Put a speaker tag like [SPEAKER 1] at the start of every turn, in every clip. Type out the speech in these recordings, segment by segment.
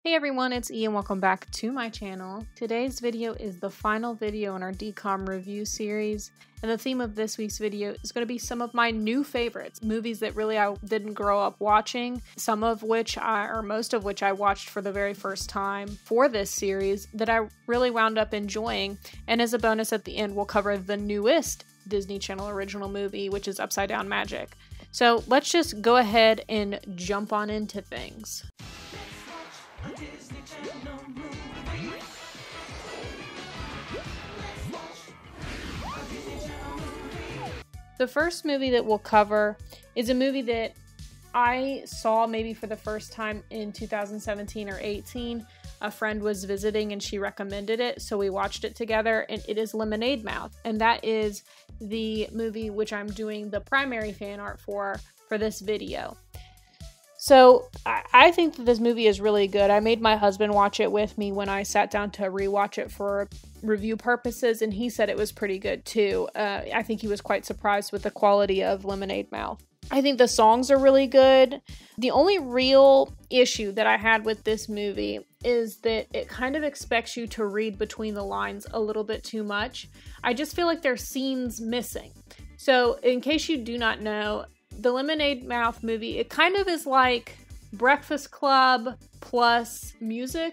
[SPEAKER 1] Hey everyone, it's Ian. Welcome back to my channel. Today's video is the final video in our DCOM review series, and the theme of this week's video is going to be some of my new favorites, movies that really I didn't grow up watching, some of which most of which I watched for the very first time for this series that I really wound up enjoying. And as a bonus at the end, we'll cover the newest Disney Channel original movie, which is UpsideDown Magic. So let's just go ahead and jump on into things. The first movie that we'll cover is a movie that I saw maybe for the first time in 2017 or 18. A friend was visiting and she recommended it, so we watched it together, and it is Lemonade Mouth, and that is the movie which I'm doing the primary fan art for this video. So I think that this movie is really good. I made my husband watch it with me when I sat down to rewatch it for review purposes, and he said it was pretty good too. I think he was quite surprised with the quality of Lemonade Mouth. I think the songs are really good. The only real issue that I had with this movie is that it kind of expects you to read between the lines a little bit too much. I just feel like there's scenes missing. So in case you do not know, the Lemonade Mouth movie, it kind of is like Breakfast Club plus music,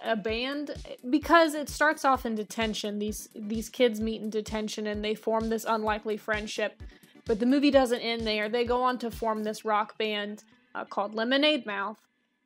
[SPEAKER 1] a band, because it starts off in detention. These kids meet in detention and they form this unlikely friendship, but the movie doesn't end there. They go on to form this rock band called Lemonade Mouth,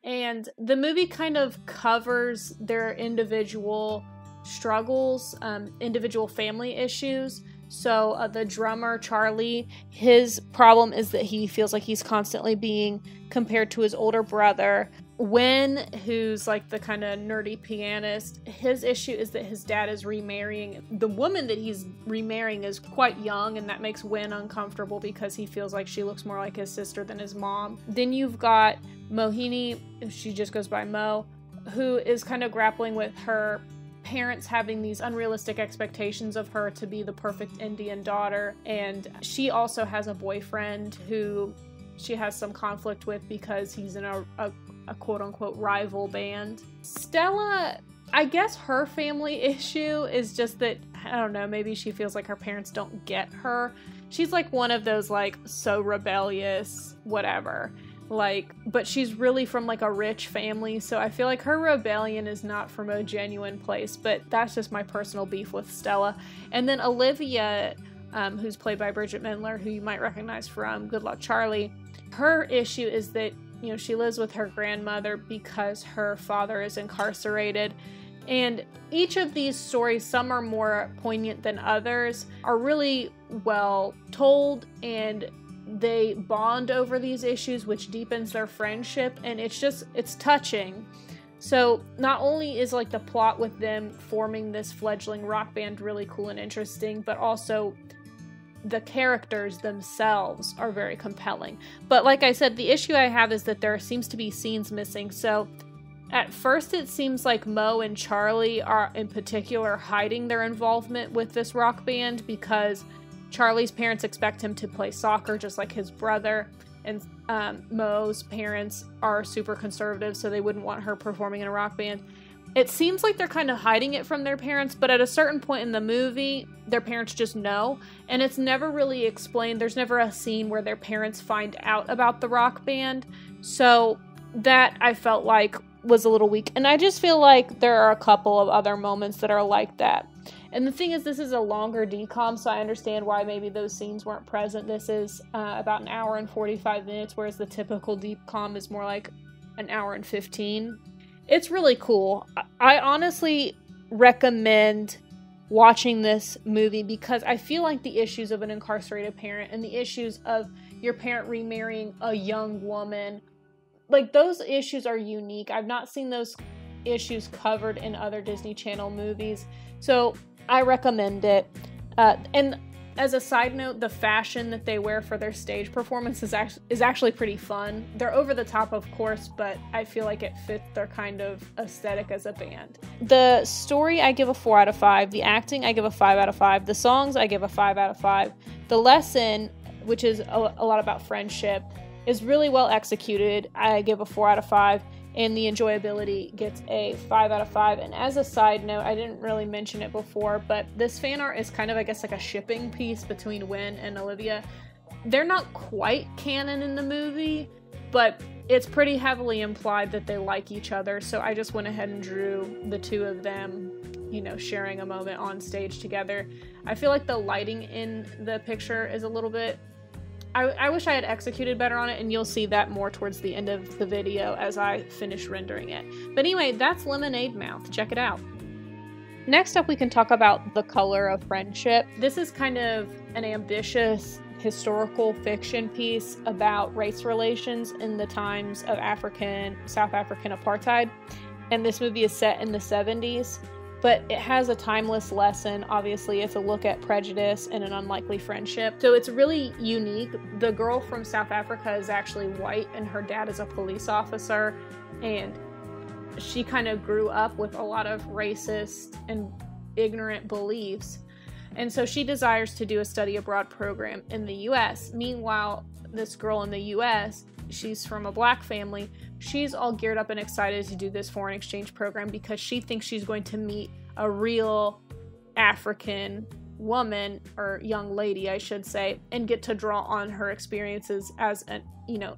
[SPEAKER 1] and the movie kind of covers their individual struggles, individual family issues. So the drummer, Charlie, his problem is that he feels like he's constantly being compared to his older brother. Win, who's like the kind of nerdy pianist, his issue is that his dad is remarrying. The woman that he's remarrying is quite young, and that makes Win uncomfortable because he feels like she looks more like his sister than his mom. Then you've got Mohini, she just goes by Mo, who is kind of grappling with her parents having these unrealistic expectations of her to be the perfect Indian daughter, and she also has a boyfriend who she has some conflict with because he's in a quote-unquote rival band. Stella, I guess her family issue is just that, I don't know, maybe she feels like her parents don't get her. She's like one of those like so rebellious whatever, like, but she's really from like a rich family, so I feel like her rebellion is not from a genuine place, but that's just my personal beef with Stella. And then Olivia, who's played by Bridget Mendler, who you might recognize from Good Luck Charlie, her issue is that, you know, she lives with her grandmother because her father is incarcerated. And each of these stories, some are more poignant than others, are really well told, and they bond over these issues, which deepens their friendship, and it's touching. So not only is like the plot with them forming this fledgling rock band really cool and interesting, but also the characters themselves are very compelling. But like I said, the issue I have is that there seems to be scenes missing. So at first it seems like Mo and Charlie are in particular hiding their involvement with this rock band because Charlie's parents expect him to play soccer just like his brother, and Mo's parents are super conservative, so they wouldn't want her performing in a rock band. It seems like they're kind of hiding it from their parents, but at a certain point in the movie, their parents just know, and it's never really explained. There's never a scene where their parents find out about the rock band, so that I felt like was a little weak. And I just feel like there are a couple of other moments that are like that. And the thing is, this is a longer DCOM, so I understand why maybe those scenes weren't present. This is about an hour and 45 minutes, whereas the typical DCOM is more like an hour and 15. It's really cool. I honestly recommend watching this movie because I feel like the issues of an incarcerated parent and the issues of your parent remarrying a young woman, like those issues are unique. I've not seen those issues covered in other Disney Channel movies, so I recommend it. And as a side note, the fashion that they wear for their stage performance is actually pretty fun. They're over the top, of course, but I feel like it fits their kind of aesthetic as a band. The story, I give a 4 out of 5. The acting, I give a 5 out of 5. The songs, I give a 5 out of 5. The lesson, which is a lot about friendship, is really well executed. I give a 4 out of 5. and the enjoyability gets a 5 out of 5. And as a side note, I didn't really mention it before, but this fan art is kind of, I guess, like a shipping piece between Wynn and Olivia. They're not quite canon in the movie, but it's pretty heavily implied that they like each other, so I just went ahead and drew the two of them, you know, sharing a moment on stage together. I feel like the lighting in the picture is a little bit... I wish I had executed better on it, and you'll see that more towards the end of the video as I finish rendering it. But anyway, that's Lemonade Mouth. Check it out. Next up, we can talk about The Color of Friendship. This is kind of an ambitious historical fiction piece about race relations in the times of South African apartheid. And this movie is set in the 70s. But it has a timeless lesson. Obviously, it's a look at prejudice and an unlikely friendship. So it's really unique. The girl from South Africa is actually white, and her dad is a police officer. And she kind of grew up with a lot of racist and ignorant beliefs. And so she desires to do a study abroad program in the US. Meanwhile, this girl in the US, she's from a black family. She's all geared up and excited to do this foreign exchange program because she thinks she's going to meet a real African woman, or young lady, I should say, and get to draw on her experiences as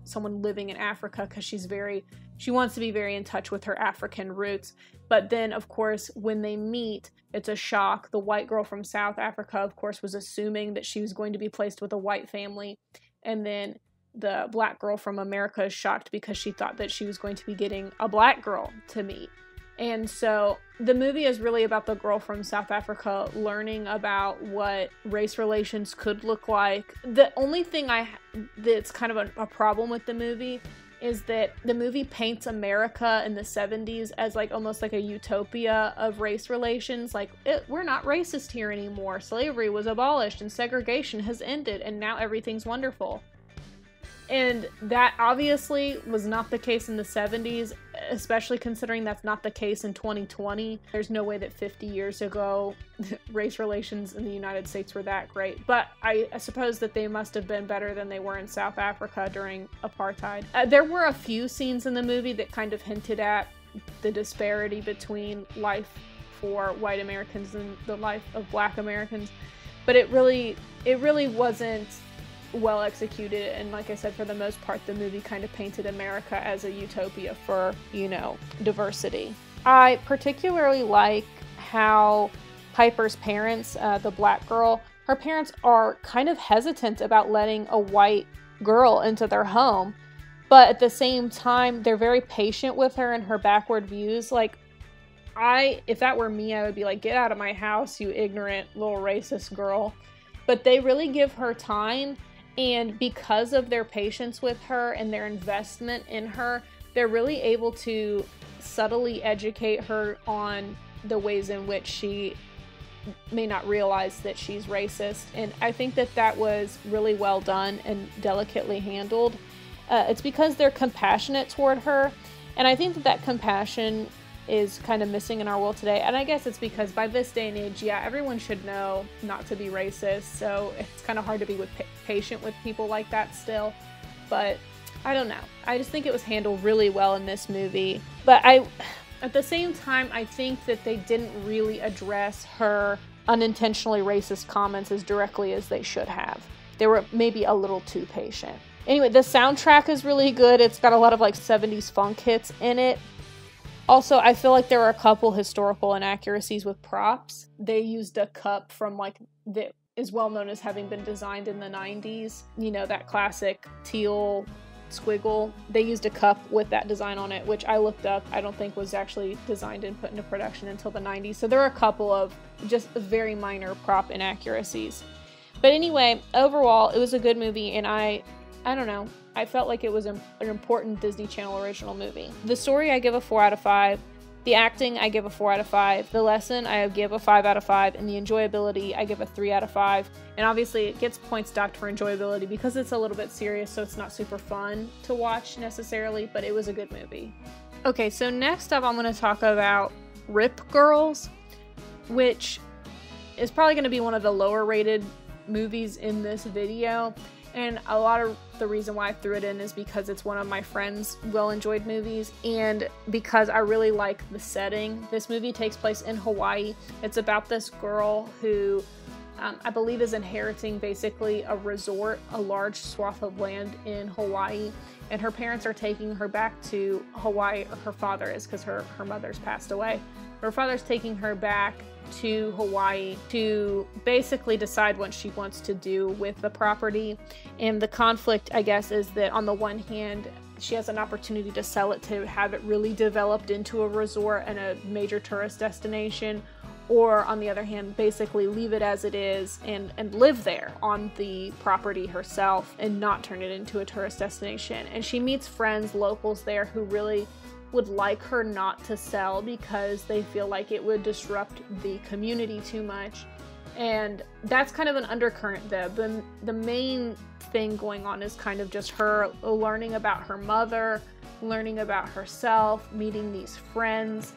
[SPEAKER 1] someone living in Africa, because she wants to be very in touch with her African roots. But then, of course, when they meet, it's a shock. The white girl from South Africa, of course, was assuming that she was going to be placed with a white family, and then the black girl from America is shocked because she thought that she was going to be getting a black girl to meet. And so the movie is really about the girl from South Africa learning about what race relations could look like. The only thing that's kind of a problem with the movie is that the movie paints America in the 70s as like almost like a utopia of race relations. Like, we're not racist here anymore. Slavery was abolished and segregation has ended, and now everything's wonderful. And that obviously was not the case in the 70s, especially considering that's not the case in 2020. There's no way that 50 years ago race relations in the United States were that great. But I suppose that they must have been better than they were in South Africa during apartheid. There were a few scenes in the movie that kind of hinted at the disparity between life for white Americans and the life of black Americans. But it really wasn't well executed, and like I said, for the most part, the movie kind of painted America as a utopia for, diversity. I particularly like how Piper's parents, the black girl, her parents are kind of hesitant about letting a white girl into their home, but at the same time, they're very patient with her and her backward views. Like, if that were me, I would be like, get out of my house, you ignorant little racist girl. But they really give her time. And because of their patience with her and their investment in her, they're really able to subtly educate her on the ways in which she may not realize that she's racist. And I think that was really well done and delicately handled. It's because they're compassionate toward her. And I think that compassion is kind of missing in our world today. And I guess it's because by this day and age, everyone should know not to be racist. So it's kind of hard to be patient with people like that still. But I don't know. I just think it was handled really well in this movie. But at the same time, I think that they didn't really address her unintentionally racist comments as directly as they should have. They were maybe a little too patient. Anyway, the soundtrack is really good. It's got a lot of like 70s funk hits in it. Also, I feel like there are a couple historical inaccuracies with props. They used a cup from that is well known as having been designed in the 90s. That classic teal squiggle. They used a cup with that design on it, which I looked up. I don't think was actually designed and put into production until the 90s. So there are a couple of just very minor prop inaccuracies. But anyway, overall, it was a good movie, and I don't know. I felt like it was an important Disney Channel original movie. The story, I give a 4 out of 5. The acting, I give a 4 out of 5. The lesson, I give a 5 out of 5. And the enjoyability, I give a 3 out of 5. And obviously, it gets points docked for enjoyability because it's a little bit serious, so it's not super fun to watch necessarily, but it was a good movie. Okay, so next up, I'm going to talk about Rip Girls, which is probably going to be one of the lower rated movies in this video. And a lot of the reason why I threw it in is because it's one of my friends' well-enjoyed movies, and because I really like the setting. This movie takes place in Hawaii. It's about this girl who I believe is inheriting basically a resort, a large swath of land in Hawaii, and her parents are taking her back to Hawaii, or her father is, because her mother's passed away. Her father's taking her back to Hawaii to basically decide what she wants to do with the property. And the conflict, I guess, is that on the one hand, she has an opportunity to sell it to have it really developed into a resort and a major tourist destination, or on the other hand, basically leave it as it is and live there on the property herself and not turn it into a tourist destination. And she meets friends, locals there, who really would like her not to sell because they feel like it would disrupt the community too much. And that's kind of an undercurrent there. The main thing going on is kind of just her learning about her mother, learning about herself, meeting these friends.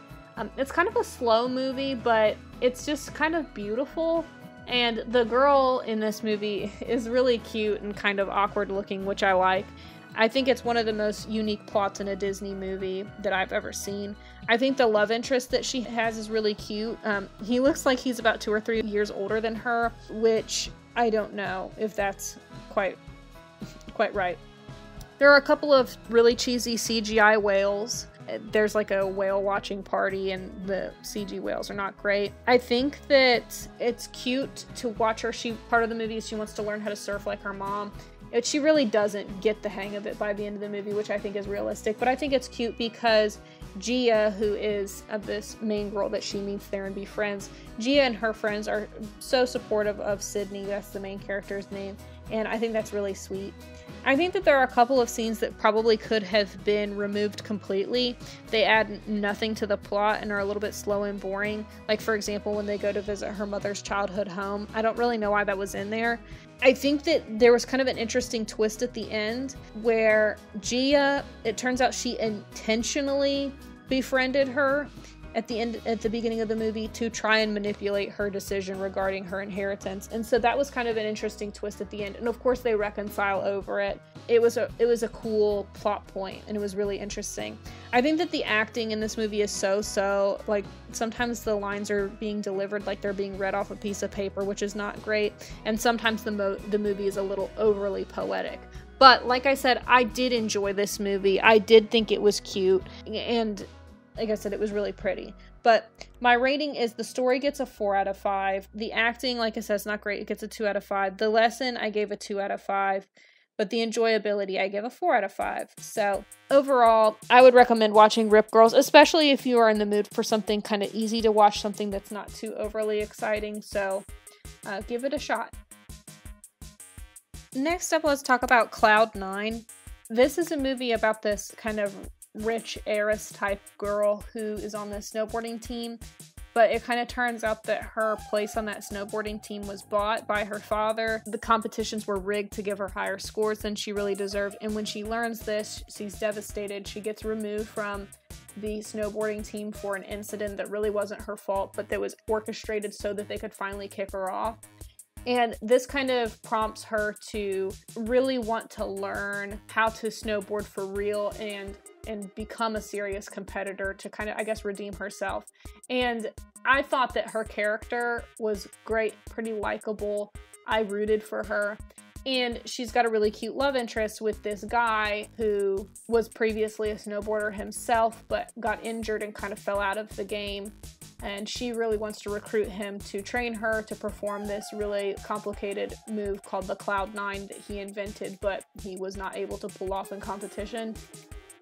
[SPEAKER 1] It's kind of a slow movie, but it's just kind of beautiful. And the girl in this movie is really cute and kind of awkward looking, which I like. I think it's one of the most unique plots in a Disney movie that I've ever seen. I think the love interest that she has is really cute. He looks like he's about 2 or 3 years older than her, which I don't know if that's quite right. There are a couple of really cheesy CGI whales. There's like a whale watching party and the CG whales are not great. I think that it's cute to watch her. Part of the movie is she wants to learn how to surf like her mom. She really doesn't get the hang of it by the end of the movie, which I think is realistic. But I think it's cute because Gia, who is this main girl that she meets there and befriends, Gia and her friends are so supportive of Sydney. That's the main character's name. And I think that's really sweet. I think that there are a couple of scenes that probably could have been removed completely. They add nothing to the plot and are a little bit slow and boring. Like, for example, when they go to visit her mother's childhood home. I don't really know why that was in there. I think that there was kind of an interesting twist at the end where Gia, it turns out she intentionally befriended her at the beginning of the movie to try and manipulate her decision regarding her inheritance. And so that was kind of an interesting twist at the end. And of course they reconcile over it. It was a cool plot point and it was really interesting. I think that the acting in this movie is so, like, sometimes the lines are being delivered like they're being read off a piece of paper, which is not great. And sometimes the movie is a little overly poetic. But like I said, I did enjoy this movie. I did think it was cute, and like I said, it was really pretty. But my rating is the story gets a 4 out of 5. The acting, like I said, is not great. It gets a 2 out of 5. The lesson, I gave a 2 out of 5. But the enjoyability, I give a 4 out of 5. So overall, I would recommend watching Rip Girls, especially if you are in the mood for something kind of easy to watch, something that's not too overly exciting. So give it a shot. Next up, let's talk about CloudNine. This is a movie about this kind of rich heiress type girl who is on the snowboarding team, but it kind of turns out that her place on that snowboarding team was bought by her father. The competitions were rigged to give her higher scores than she really deserved, and when she learns this, she's devastated. She gets removed from the snowboarding team for an incident that really wasn't her fault, but that was orchestrated so that they could finally kick her off. And this kind of prompts her to really want to learn how to snowboard for real and become a serious competitor to kind of, I guess, redeem herself. And I thought that her character was great, pretty likable. I rooted for her. And she's got a really cute love interest with this guy who was previously a snowboarder himself, but got injured and kind of fell out of the game. And she really wants to recruit him to train her to perform this really complicated move called the CloudNine that he invented, but he was not able to pull off in competition.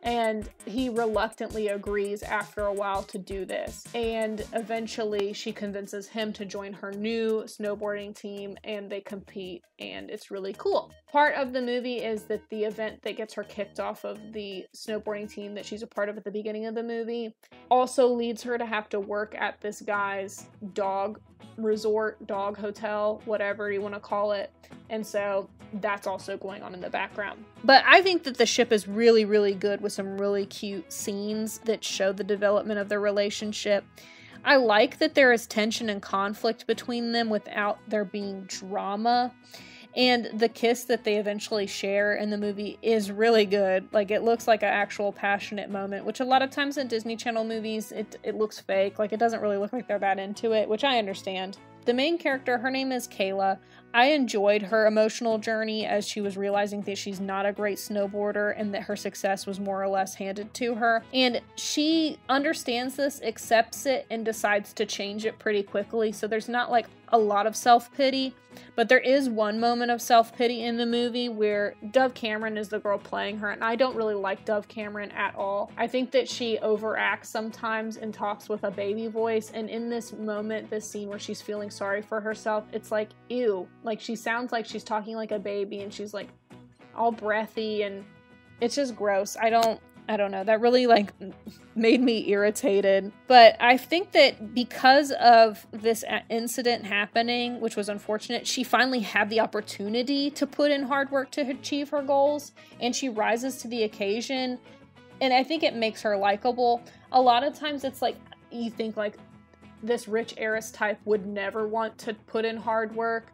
[SPEAKER 1] And he reluctantly agrees after a while to do this. And eventually she convinces him to join her new snowboarding team and they compete, and it's really cool. Part of the movie is that the event that gets her kicked off of the snowboarding team that she's a part of at the beginning of the movie also leads her to have to work at this guy's dog resort, dog hotel, whatever you want to call it. And so that's also going on in the background. But I think that the ship is really, really good with some really cute scenes that show the development of their relationship. I like that there is tension and conflict between them without there being drama. And the kiss that they eventually share in the movie is really good. Like, it looks like an actual passionate moment, which a lot of times in Disney Channel movies, it looks fake. Like, it doesn't really look like they're that into it, which I understand. The main character, her name is Kayla. I enjoyed her emotional journey as she was realizing that she's not a great snowboarder and that her success was more or less handed to her. And she understands this, accepts it, and decides to change it pretty quickly. So there's not like a lot of self-pity, but there is one moment of self-pity in the movie where Dove Cameron is the girl playing her, and I don't really like Dove Cameron at all. I think that she overacts sometimes and talks with a baby voice, and in this moment, this scene where she's feeling sorry for herself, it's like, ew. Like, she sounds like she's talking like a baby, and she's like all breathy, and it's just gross. I don't know, that really like made me irritated. But I think that because of this incident happening, which was unfortunate, she finally had the opportunity to put in hard work to achieve her goals, and she rises to the occasion, and I think it makes her likable. A lot of times it's like, you think like this rich heiress type would never want to put in hard work,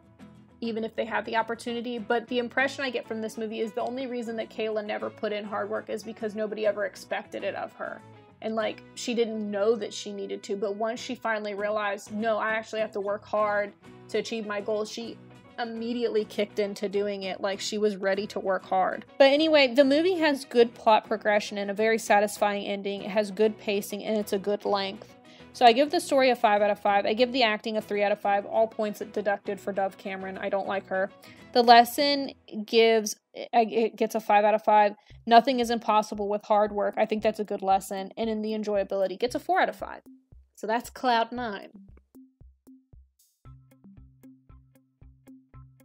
[SPEAKER 1] even if they had the opportunity. But the impression I get from this movie is the only reason that Kayla never put in hard work is because nobody ever expected it of her. And like, she didn't know that she needed to, but once she finally realized, no, I actually have to work hard to achieve my goals, she immediately kicked into doing it. Like, she was ready to work hard. But anyway, the movie has good plot progression and a very satisfying ending. It has good pacing and it's a good length. So I give the story a 5 out of 5. I give the acting a 3 out of 5. All points deducted for Dove Cameron. I don't like her. The lesson gets a 5 out of 5. Nothing is impossible with hard work. I think that's a good lesson. And in the enjoyability, gets a 4 out of 5. So that's CloudNine.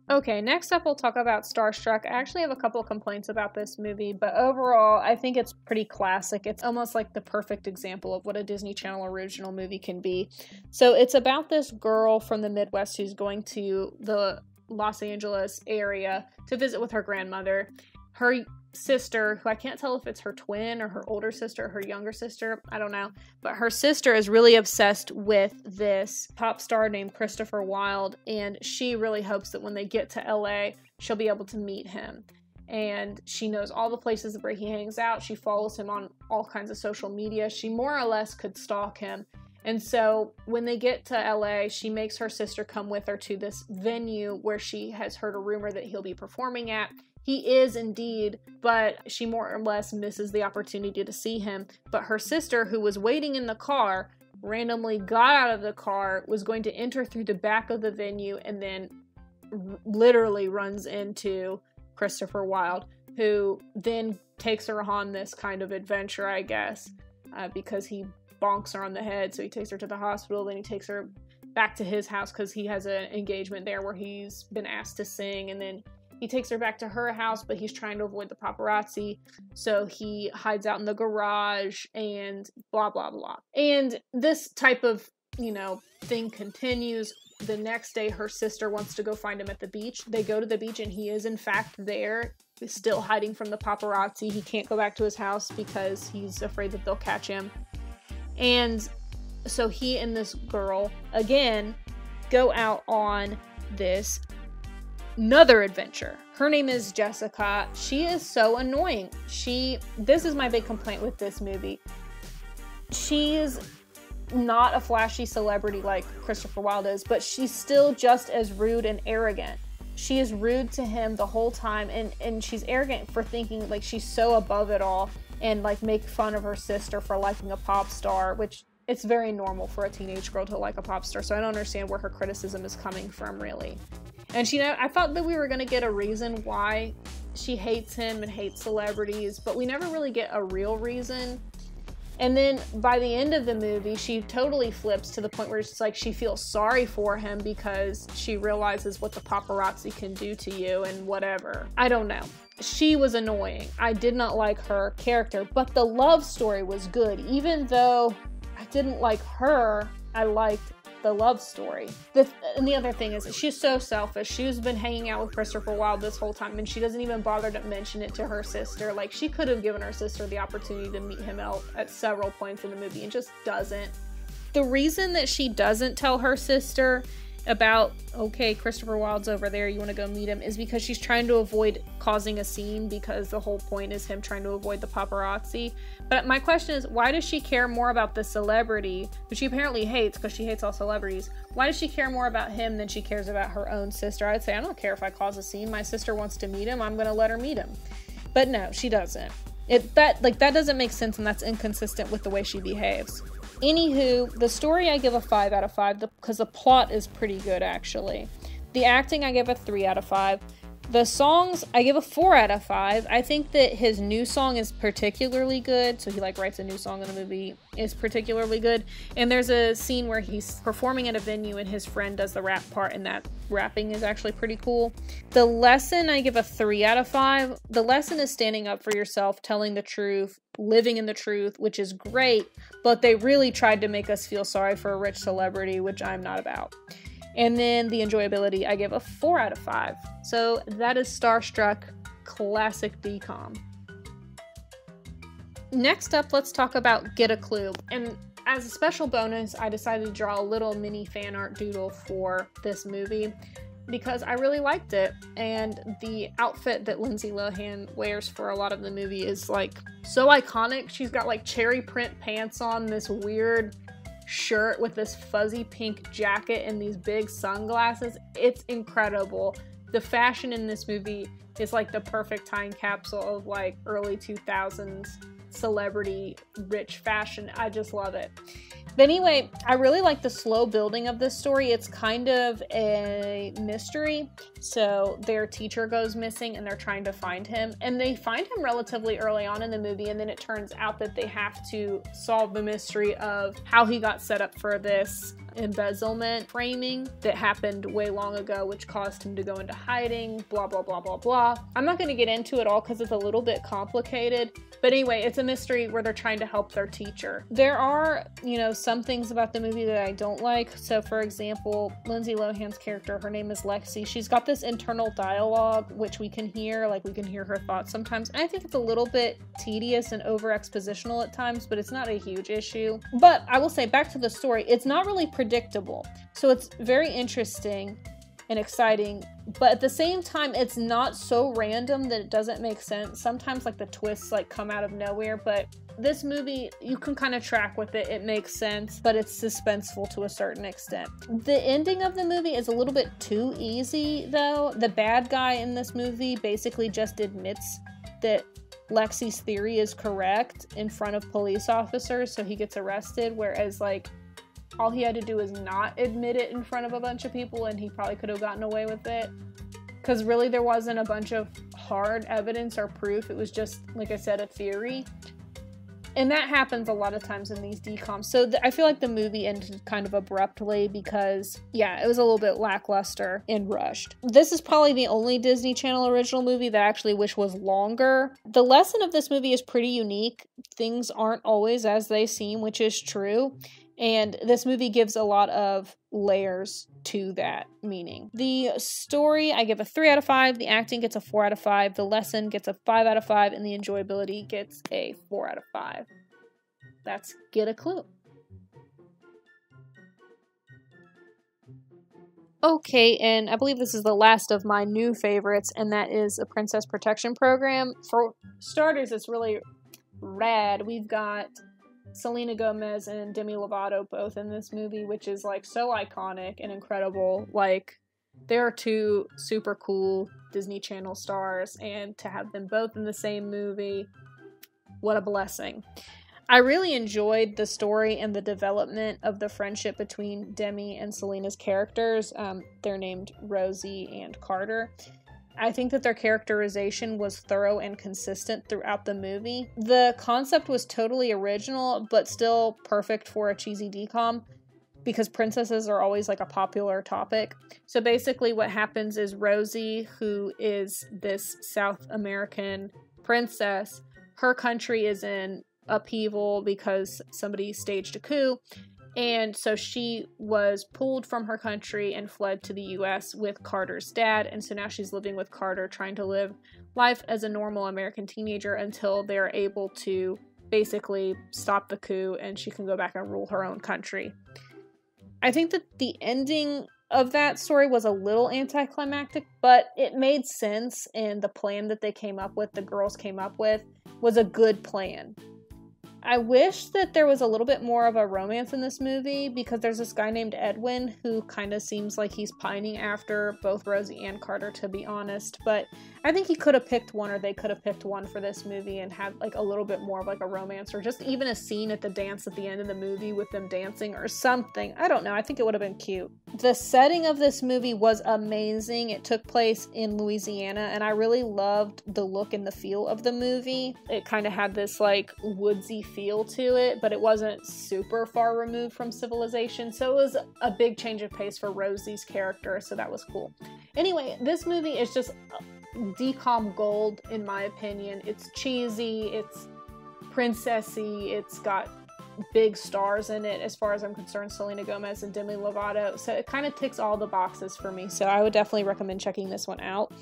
[SPEAKER 1] Okay, next up we'll talk about Starstruck. I actually have a couple of complaints about this movie, but overall I think it's pretty classic. It's almost like the perfect example of what a Disney Channel original movie can be. So it's about this girl from the Midwest who's going to the Los Angeles area to visit with her grandmother. Her sister, who I can't tell if it's her twin or her older sister or her younger sister, I don't know, but her sister is really obsessed with this pop star named Christopher Wilde, and she really hopes that when they get to LA, she'll be able to meet him. And she knows all the places where he hangs out. She follows him on all kinds of social media. She more or less could stalk him. And so when they get to LA, she makes her sister come with her to this venue where she has heard a rumor that he'll be performing at. He is indeed, but she more or less misses the opportunity to see him. But her sister, who was waiting in the car, randomly got out of the car, was going to enter through the back of the venue, and then literally runs into Christopher Wilde, who then takes her on this kind of adventure, I guess, because he bonks her on the head. So he takes her to the hospital, then he takes her back to his house because he has an engagement there where he's been asked to sing, and then he takes her back to her house, but he's trying to avoid the paparazzi, so he hides out in the garage and blah, blah, blah. And this type of, thing continues. The next day, her sister wants to go find him at the beach. They go to the beach, and he is, in fact, there, still hiding from the paparazzi. He can't go back to his house because he's afraid that they'll catch him. And so he and this girl, again, go out on this another adventure. Her name is Jessica. She is so annoying. This is my big complaint with this movie. She's not a flashy celebrity like Christopher Wilde is, but she's still just as rude and arrogant. She is rude to him the whole time, and she's arrogant for thinking like she's so above it all, and like make fun of her sister for liking a pop star, which it's very normal for a teenage girl to like a pop star, so I don't understand where her criticism is coming from, really. And I thought that we were going to get a reason why she hates him and hates celebrities, but we never really get a real reason. And then by the end of the movie, she totally flips to the point where it's like she feels sorry for him because she realizes what the paparazzi can do to you and whatever. I don't know. She was annoying. I did not like her character, but the love story was good. Even though I didn't like her, I liked the love story. And the other thing is she's so selfish. She's been hanging out with Christopher Wilde this whole time, and she doesn't even bother to mention it to her sister. Like, she could have given her sister the opportunity to meet him out at several points in the movie and just doesn't. The reason that she doesn't tell her sister about, okay, Christopher Wilde's over there, you want to go meet him, is because she's trying to avoid causing a scene, because the whole point is him trying to avoid the paparazzi. But my question is, why does she care more about the celebrity, which she apparently hates because she hates all celebrities? Why does she care more about him than she cares about her own sister? I'd say, I don't care if I cause a scene. My sister wants to meet him. I'm going to let her meet him. But no, she doesn't. That doesn't make sense, and that's inconsistent with the way she behaves. Anywho, the story I give a 5 out of 5 because the plot is pretty good, actually. The acting I give a 3 out of 5. The songs I give a 4 out of 5. I think that his new song is particularly good. So he writes a new song in the movie, is particularly good. And there's a scene where he's performing at a venue and his friend does the rap part, and that rapping is actually pretty cool. The lesson I give a 3 out of 5. The lesson is standing up for yourself, telling the truth, living in the truth, which is great, but they really tried to make us feel sorry for a rich celebrity, which I'm not about. And then the enjoyability, I give a 4 out of 5. So that is Starstruck, classic DCOM. Next up, let's talk about Get a Clue. And as a special bonus, I decided to draw a little mini fan art doodle for this movie because I really liked it. And the outfit that Lindsay Lohan wears for a lot of the movie is so iconic. She's got cherry print pants on, this weird shirt with this fuzzy pink jacket and these big sunglasses. It's incredible. The fashion in this movie is the perfect time capsule of early 2000s celebrity rich fashion. I just love it. But anyway, I really like the slow building of this story. It's kind of a mystery. So their teacher goes missing and they're trying to find him. And they find him relatively early on in the movie. And then it turns out that they have to solve the mystery of how he got set up for this embezzlement framing that happened way long ago, which caused him to go into hiding, blah, blah, blah, blah, blah. I'm not going to get into it all because it's a little bit complicated. But anyway, it's a mystery where they're trying to help their teacher. There are, some things about the movie that I don't like. So for example, Lindsay Lohan's character, her name is Lexi. She's got this internal dialogue, which we can hear, we can hear her thoughts sometimes. And I think it's a little bit tedious and over expositional at times, but it's not a huge issue. But I will say, back to the story, it's not really predictable. So it's very interesting and exciting, but at the same time, it's not so random that it doesn't make sense. Sometimes the twists come out of nowhere, but this movie, you can kind of track with it. It makes sense, but it's suspenseful to a certain extent. The ending of the movie is a little bit too easy, though. The bad guy in this movie basically just admits that Lexi's theory is correct in front of police officers, so he gets arrested, whereas all he had to do is not admit it in front of a bunch of people and he probably could have gotten away with it. Because really there wasn't a bunch of hard evidence or proof. It was just, like I said, a theory. And that happens a lot of times in these DCOMs. So I feel like the movie ended kind of abruptly because, yeah, it was a little bit lackluster and rushed. This is probably the only Disney Channel original movie that I actually wish was longer. The lesson of this movie is pretty unique. Things aren't always as they seem, which is true. And this movie gives a lot of layers to that meaning. The story, I give a 3 out of 5. The acting gets a 4 out of 5. The lesson gets a 5 out of 5. And the enjoyability gets a 4 out of 5. That's Get a Clue. Okay, and I believe this is the last of my new favorites, and that is a Princess Protection Program. For starters, it's really rad. We've got Selena Gomez and Demi Lovato both in this movie, which is so iconic and incredible. They're two super cool Disney Channel stars, and to have them both in the same movie, what a blessing. I really enjoyed the story and the development of the friendship between Demi and Selena's characters. They're named Rosie and Carter. I think that their characterization was thorough and consistent throughout the movie. The concept was totally original, but still perfect for a cheesy DCOM, because princesses are always a popular topic. So basically what happens is Rosie, who is this South American princess, her country is in upheaval because somebody staged a coup. And so she was pulled from her country and fled to the US with Carter's dad. And so now she's living with Carter, trying to live life as a normal American teenager until they're able to basically stop the coup and she can go back and rule her own country. I think that the ending of that story was a little anticlimactic, but it made sense, and the plan that they came up with, the girls came up with, was a good plan. I wish that there was a little bit more of a romance in this movie, because there's this guy named Edwin who kind of seems like he's pining after both Rosie and Carter, to be honest, but I think he could have picked one, or they could have picked one for this movie and had like a little bit more of like a romance, or just even a scene at the dance at the end of the movie with them dancing or something. I don't know. I think it would have been cute. The setting of this movie was amazing. It took place in Louisiana, and I really loved the look and the feel of the movie. It kind of had this like woodsy feel to it, but it wasn't super far removed from civilization, so it was a big change of pace for Rosie's character, so that was cool. Anyway, this movie is just decom gold in my opinion. It's cheesy, it's princessy, it's got big stars in it as far as I'm concerned, Selena Gomez and Demi Lovato, so it kind of ticks all the boxes for me, so I would definitely recommend checking this one out.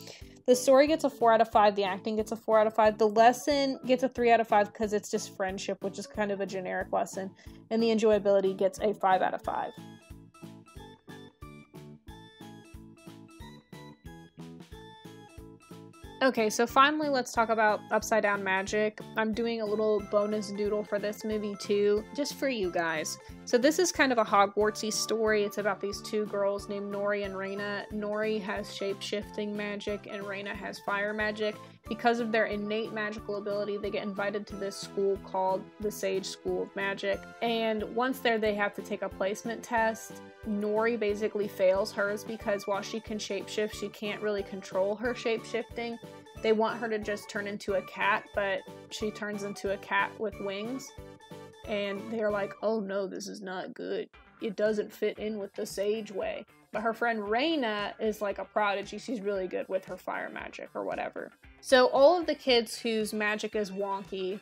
[SPEAKER 1] The story gets a 4 out of 5, the acting gets a 4 out of 5, the lesson gets a 3 out of 5 because it's just friendship, which is kind of a generic lesson, and the enjoyability gets a 5 out of 5. Okay, so finally let's talk about UpsideDown Magic. I'm doing a little bonus doodle for this movie too, just for you guys. So this is kind of a Hogwartsy story. It's about these two girls named Nori and Raina. Nori has shape-shifting magic and Raina has fire magic. Because of their innate magical ability, they get invited to this school called the Sage School of Magic. And once there, they have to take a placement test. Nori basically fails hers because while she can shapeshift, she can't really control her shapeshifting. They want her to just turn into a cat, but she turns into a cat with wings. And they're like, oh no, this is not good. It doesn't fit in with the Sage way. But her friend Raina is like a prodigy. She's really good with her fire magic or whatever. So all of the kids whose magic is wonky,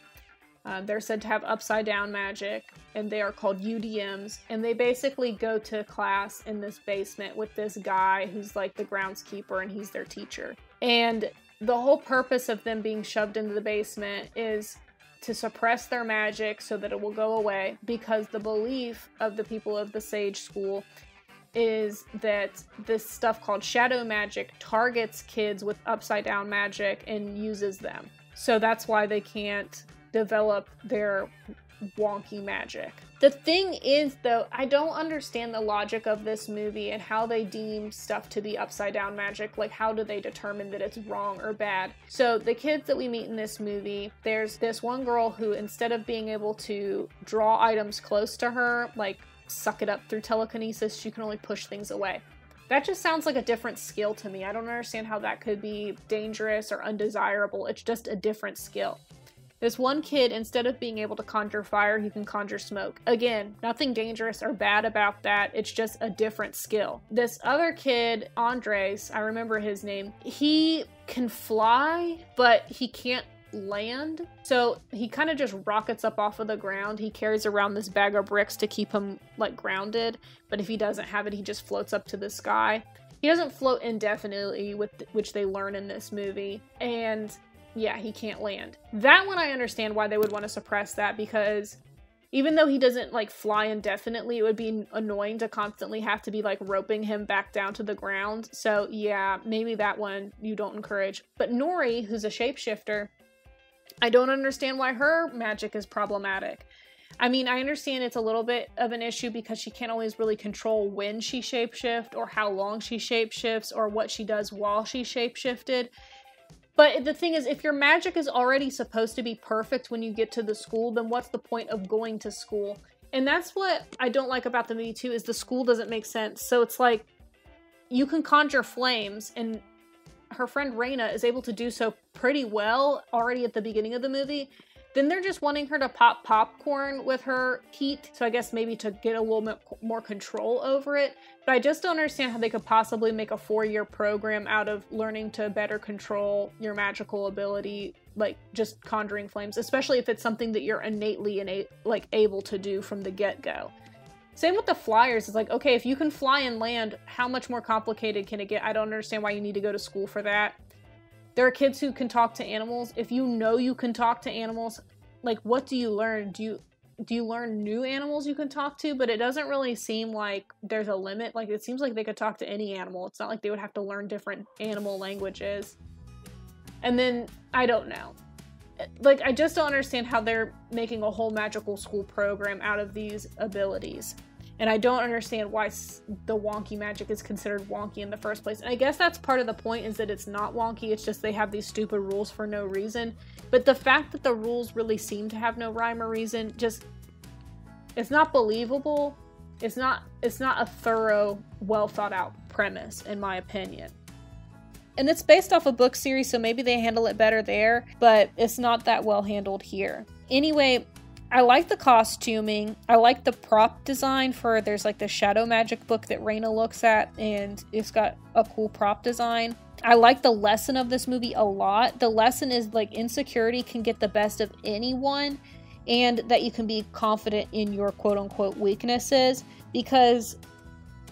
[SPEAKER 1] they're said to have upside down magic, and they are called UDMs, and they basically go to class in this basement with this guy who's like the groundskeeper, and he's their teacher. And the whole purpose of them being shoved into the basement is to suppress their magic so that it will go away, because the belief of the people of the Sage School is that this stuff called shadow magic targets kids with upside down magic and uses them. So that's why they can't develop their wonky magic. The thing is, though, I don't understand the logic of this movie and how they deem stuff to be upside down magic. Like, how do they determine that it's wrong or bad? So the kids that we meet in this movie, there's this one girl who, instead of being able to draw items close to her, like suck it up through telekinesis, she can only push things away. That just sounds like a different skill to me. I don't understand how that could be dangerous or undesirable. It's just a different skill. This one kid, instead of being able to conjure fire, he can conjure smoke. Again, nothing dangerous or bad about that. It's just a different skill. This other kid, Andres, I remember his name, he can fly, but he can't land. So he kind of just rockets up off of the ground. He carries around this bag of bricks to keep him like grounded, but if he doesn't have it, he just floats up to the sky. He doesn't float indefinitely, which they learn in this movie, and yeah, he can't land. That one I understand why they would want to suppress that, because even though he doesn't like fly indefinitely, it would be annoying to constantly have to be like roping him back down to the ground. So yeah, maybe that one you don't encourage. But Nori, who's a shapeshifter, I don't understand why her magic is problematic. I mean, I understand it's a little bit of an issue because she can't always really control when she shapeshifts or how long she shapeshifts or what she does while she shapeshifted. But the thing is, if your magic is already supposed to be perfect when you get to the school, then what's the point of going to school? And that's what I don't like about the movie too, is the school doesn't make sense. So it's like, you can conjure flames, and her friend Raina is able to do so pretty well already at the beginning of the movie. Then they're just wanting her to pop popcorn with her heat, so I guess maybe to get a little bit more control over it. But I just don't understand how they could possibly make a 4-year program out of learning to better control your magical ability, like just conjuring flames, especially if it's something that you're innately able to do from the get-go. Same with the flyers. It's like, okay, if you can fly and land, how much more complicated can it get? I don't understand why you need to go to school for that. There are kids who can talk to animals. If you know you can talk to animals, like, what do you learn? do you learn new animals you can talk to, but it doesn't really seem like there's a limit. Like, it seems like they could talk to any animal. It's not like they would have to learn different animal languages. And then, I don't know. Like, I just don't understand how they're making a whole magical school program out of these abilities. And I don't understand why the wonky magic is considered wonky in the first place. And I guess that's part of the point, is that it's not wonky. It's just they have these stupid rules for no reason. But the fact that the rules really seem to have no rhyme or reason, just, it's not believable. It's not a thorough, well thought out premise, in my opinion. And it's based off a book series, so maybe they handle it better there, but it's not that well handled here. Anyway, I like the costuming. I like the prop design there's like the shadow magic book that Raina looks at, and it's got a cool prop design. I like the lesson of this movie a lot. The lesson is, like, insecurity can get the best of anyone, and that you can be confident in your quote-unquote weaknesses, because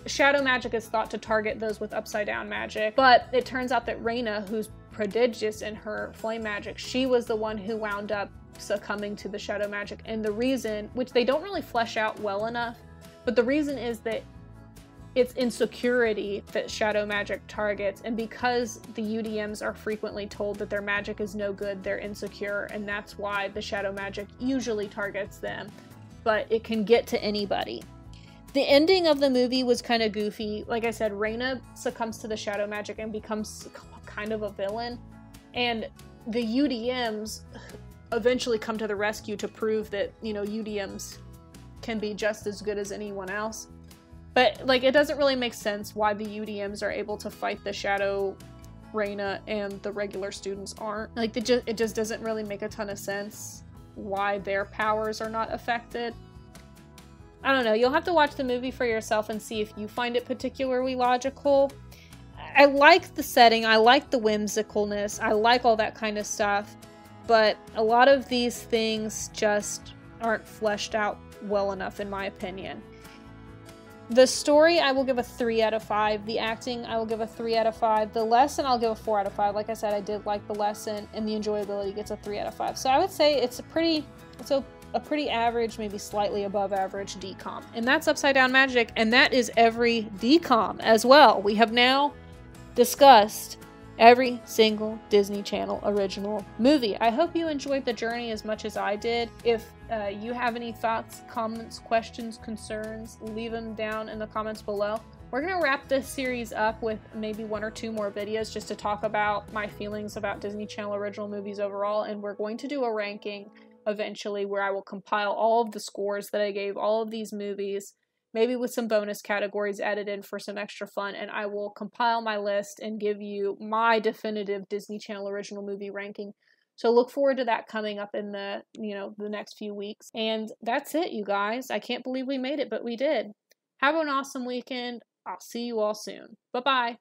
[SPEAKER 1] shadow magic is thought to target those with upside-down magic, but it turns out that Raina, who's prodigious in her flame magic, she was the one who wound up succumbing to the shadow magic. And the reason, which they don't really flesh out well enough, but the reason is that it's insecurity that shadow magic targets, and because the UDMs are frequently told that their magic is no good, they're insecure, and that's why the shadow magic usually targets them, but it can get to anybody. The ending of the movie was kind of goofy. Like I said, Raina succumbs to the shadow magic and becomes kind of a villain. And the UDMs eventually come to the rescue to prove that, you know, UDMs can be just as good as anyone else. But, like, it doesn't really make sense why the UDMs are able to fight the shadow Raina and the regular students aren't. Like, it just doesn't really make a ton of sense why their powers are not affected. I don't know, you'll have to watch the movie for yourself and see if you find it particularly logical. I like the setting, I like the whimsicalness, I like all that kind of stuff, but a lot of these things just aren't fleshed out well enough, in my opinion. The story, I will give a 3 out of 5. The acting, I will give a 3 out of 5. The lesson, I'll give a 4 out of 5. Like I said, I did like the lesson, and the enjoyability gets a 3 out of 5. So I would say it's a pretty average, maybe slightly above average DCOM. And that's UpsideDown Magic, and that is every DCOM as well. We have now discussed every single Disney Channel original movie. I hope you enjoyed the journey as much as I did. If you have any thoughts, comments, questions, concerns, leave them down in the comments below. We're going to wrap this series up with maybe 1 or 2 more videos just to talk about my feelings about Disney Channel original movies overall, and we're going to do a ranking eventually where I will compile all of the scores that I gave all of these movies, maybe with some bonus categories added in for some extra fun, and I will compile my list and give you my definitive Disney Channel original movie ranking. So look forward to that coming up in the next few weeks. And that's it, you guys. I can't believe we made it, but we did. Have an awesome weekend. I'll see you all soon. Bye-bye.